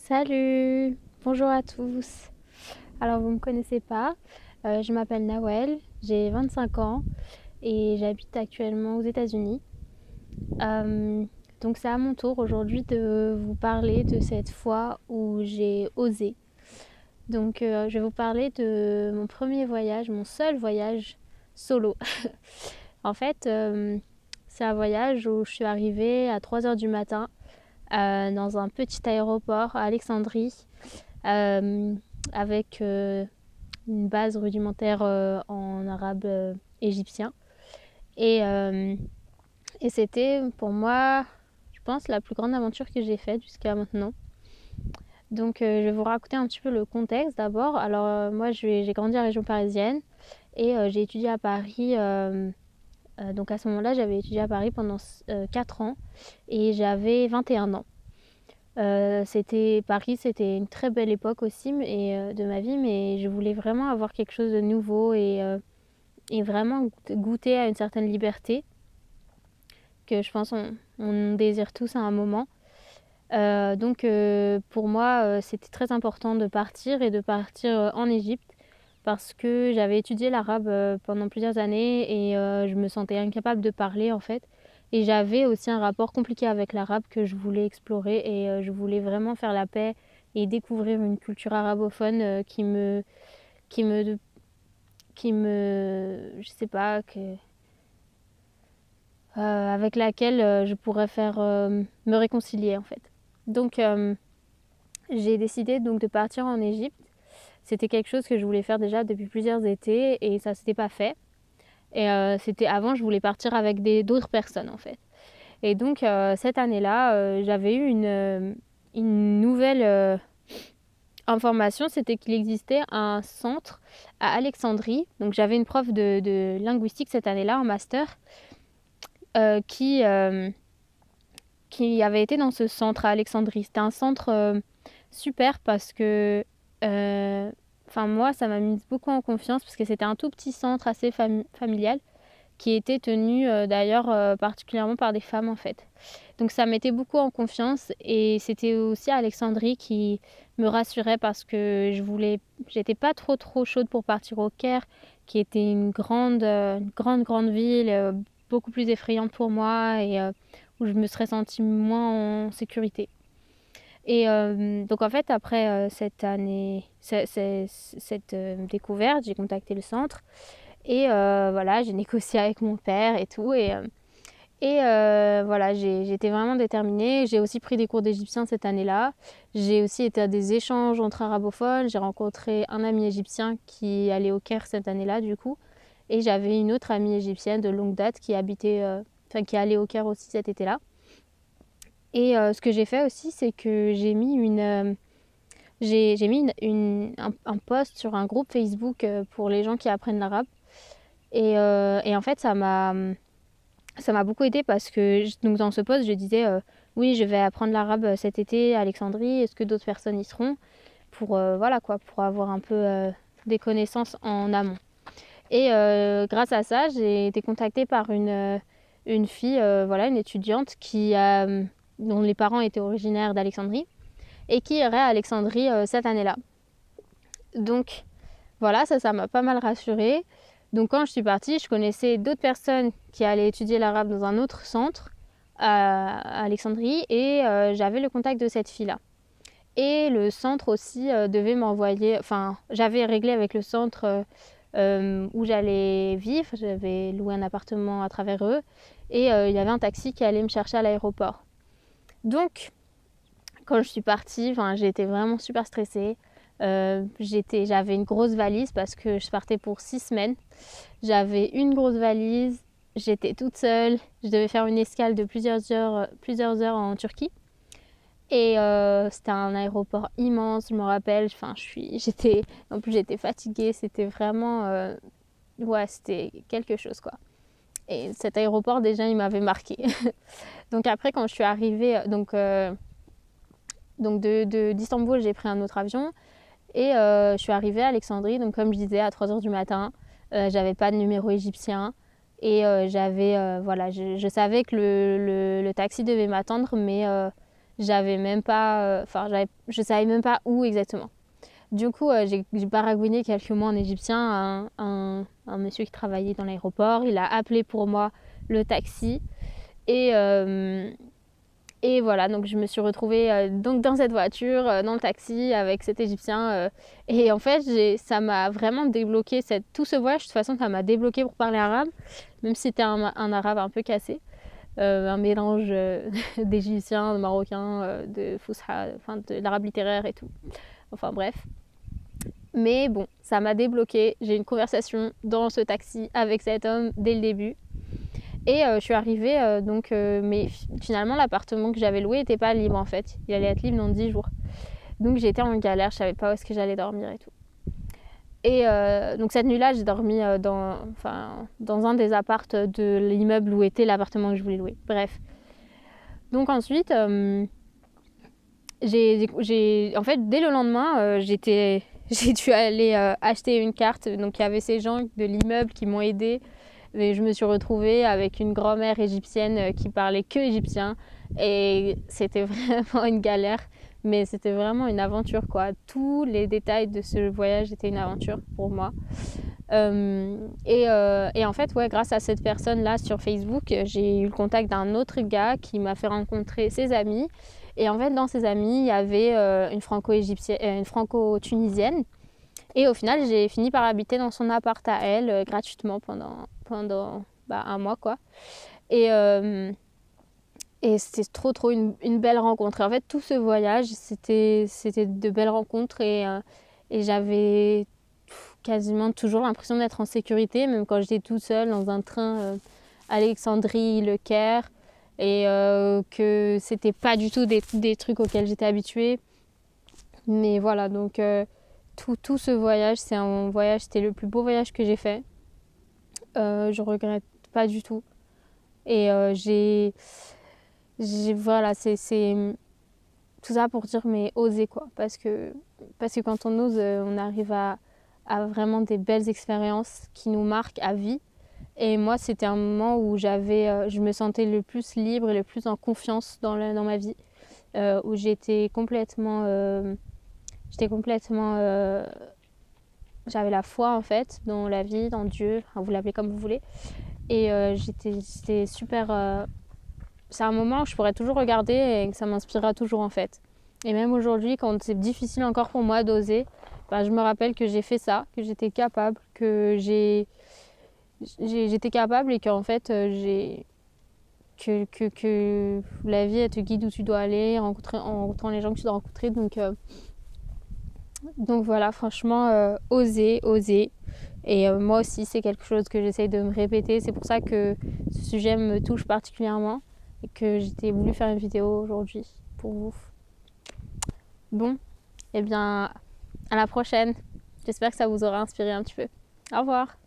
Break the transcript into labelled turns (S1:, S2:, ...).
S1: Salut, bonjour à tous. Alors vous ne me connaissez pas, je m'appelle Nawel, j'ai 25 ans et j'habite actuellement aux États-Unis. Euh, donc c'est à mon tour aujourd'hui de vous parler de cette fois où j'ai osé. Donc je vais vous parler de mon premier voyage, mon seul voyage solo. En fait, c'est un voyage où je suis arrivée à 3 heures du matin dans un petit aéroport à Alexandrie euh, avec une base rudimentaire en arabe égyptien. Et, euh, et c'était pour moi, je pense, la plus grande aventure que j'ai faite jusqu'à maintenant. Donc je vais vous raconter un petit peu le contexte d'abord. Alors moi j'ai grandi en région parisienne et j'ai étudié à Paris. Donc à ce moment-là j'avais étudié à Paris pendant 4 ans et j'avais 21 ans. C'était Paris, c'était une très belle époque aussi de ma vie, mais je voulais vraiment avoir quelque chose de nouveau et vraiment goûter à une certaine liberté que je pense on désire tous à un moment. Donc pour moi, c'était très important de partir et de partir en Égypte parce que j'avais étudié l'arabe pendant plusieurs années et je me sentais incapable de parler en fait. Et j'avais aussi un rapport compliqué avec l'arabe que je voulais explorer et je voulais vraiment faire la paix et découvrir une culture arabophone qui me, je sais pas, avec laquelle je pourrais me réconcilier en fait. Donc j'ai décidé donc de partir en Égypte. C'était quelque chose que je voulais faire déjà depuis plusieurs étés et ça s'était pas fait. Et c'était avant, je voulais partir avec d'autres personnes en fait. Et donc cette année-là, j'avais eu une nouvelle information, c'était qu'il existait un centre à Alexandrie. Donc j'avais une prof de linguistique cette année-là en master euh, qui, euh, qui avait été dans ce centre à Alexandrie. C'était un centre super parce que moi, ça m'a mise beaucoup en confiance parce que c'était un tout petit centre assez familial qui était tenu d'ailleurs particulièrement par des femmes en fait. Donc ça mettait beaucoup en confiance et c'était aussi Alexandrie qui me rassurait parce que j'étais pas trop chaude pour partir au Caire, qui était une grande ville, beaucoup plus effrayante pour moi et où je me serais sentie moins en sécurité. Et donc en fait, après cette découverte, j'ai contacté le centre et voilà, j'ai négocié avec mon père et tout. Voilà, j'étais vraiment déterminée. J'ai aussi pris des cours d'égyptien cette année-là. J'ai aussi été à des échanges entre arabophones. J'ai rencontré un ami égyptien qui allait au Caire cette année-là, du coup. Et j'avais une autre amie égyptienne de longue date qui allait au Caire aussi cet été-là. Et ce que j'ai fait aussi, c'est que j'ai mis un post sur un groupe Facebook pour les gens qui apprennent l'arabe. Et en fait, ça m'a beaucoup aidé parce que donc dans ce post, je disais oui, je vais apprendre l'arabe cet été à Alexandrie. Est-ce que d'autres personnes y seront pour voilà quoi, pour avoir un peu des connaissances en amont. Et grâce à ça, j'ai été contactée par une fille, voilà, une étudiante dont les parents étaient originaires d'Alexandrie et qui irait à Alexandrie cette année-là. Donc voilà, ça m'a pas mal rassurée. Donc quand je suis partie, je connaissais d'autres personnes qui allaient étudier l'arabe dans un autre centre à Alexandrie et j'avais le contact de cette fille-là. Et le centre aussi devait m'envoyer, enfin j'avais réglé avec le centre où j'allais vivre, j'avais loué un appartement à travers eux et il y avait un taxi qui allait me chercher à l'aéroport. Donc quand je suis partie, j'ai été vraiment super stressée. J'avais une grosse valise parce que je partais pour 6 semaines. J'avais une grosse valise, j'étais toute seule, je devais faire une escale de plusieurs heures en Turquie. Et c'était un aéroport immense, je me rappelle. En plus j'étais fatiguée, c'était vraiment, ouais, c'était quelque chose quoi. Et cet aéroport déjà il m'avait marqué. Donc après quand je suis arrivée, donc d'Istanbul j'ai pris un autre avion. Et je suis arrivée à Alexandrie, donc comme je disais, à 3 heures du matin. J'avais pas de numéro égyptien. Et voilà, je savais que le taxi devait m'attendre, mais j'avais même pas, je savais même pas où exactement. Du coup, j'ai baragouiné quelques mois en égyptien à un monsieur qui travaillait dans l'aéroport. Il a appelé pour moi le taxi et voilà, donc je me suis retrouvée donc dans cette voiture, dans le taxi avec cet Égyptien. Et en fait, ça m'a vraiment débloqué tout ce voyage. De toute façon, ça m'a débloqué pour parler arabe, même si c'était un arabe un peu cassé. Un mélange d'égyptien, de marocain, de Fusha, enfin de l'arabe littéraire et tout. Enfin bref. Mais bon, ça m'a débloqué. J'ai eu une conversation dans ce taxi avec cet homme dès le début. Et je suis arrivée, mais finalement l'appartement que j'avais loué n'était pas libre en fait. Il allait être libre dans 10 jours. Donc j'étais en galère, je savais pas où est-ce que j'allais dormir et tout. Et donc cette nuit-là, j'ai dormi dans un des appartes de l'immeuble où était l'appartement que je voulais louer. Bref. Donc ensuite, en fait, dès le lendemain, j'ai dû aller acheter une carte. Donc il y avait ces gens de l'immeuble qui m'ont aidée. Et je me suis retrouvée avec une grand-mère égyptienne qui parlait que égyptien. Et c'était vraiment une galère. Mais c'était vraiment une aventure, quoi. Tous les détails de ce voyage étaient une aventure pour moi. Et en fait, ouais, grâce à cette personne-là sur Facebook, j'ai eu le contact d'un autre gars qui m'a fait rencontrer ses amis. Et en fait, dans ses amis, il y avait une franco-tunisienne. Et au final, j'ai fini par habiter dans son appart à elle gratuitement pendant un mois, quoi. Et c'était trop une belle rencontre. Et en fait, tout ce voyage, c'était de belles rencontres et j'avais quasiment toujours l'impression d'être en sécurité, même quand j'étais toute seule dans un train Alexandrie, Le Caire, et que c'était pas du tout des trucs auxquels j'étais habituée. Mais voilà, donc tout ce voyage, c'était le plus beau voyage que j'ai fait. Je regrette pas du tout. Et voilà, c'est tout ça pour dire, mais oser quoi. Parce que quand on ose, on arrive à vraiment des belles expériences qui nous marquent à vie. Et moi, c'était un moment où je me sentais le plus libre et le plus en confiance dans ma vie. Où j'étais complètement... j'avais la foi en fait dans la vie, dans Dieu, enfin, vous l'appelez comme vous voulez. Et j'étais super... c'est un moment que je pourrais toujours regarder et que ça m'inspirera toujours en fait. Et même aujourd'hui, quand c'est difficile encore pour moi d'oser, je me rappelle que j'ai fait ça, que j'étais capable, j'étais capable et qu'en fait, que la vie elle te guide où tu dois aller, en rencontrant les gens que tu dois rencontrer. Donc voilà, franchement, oser. Et moi aussi, c'est quelque chose que j'essaye de me répéter. C'est pour ça que ce sujet me touche particulièrement et que j'ai voulu faire une vidéo aujourd'hui pour vous. Bon, eh bien, à la prochaine. J'espère que ça vous aura inspiré un petit peu. Au revoir.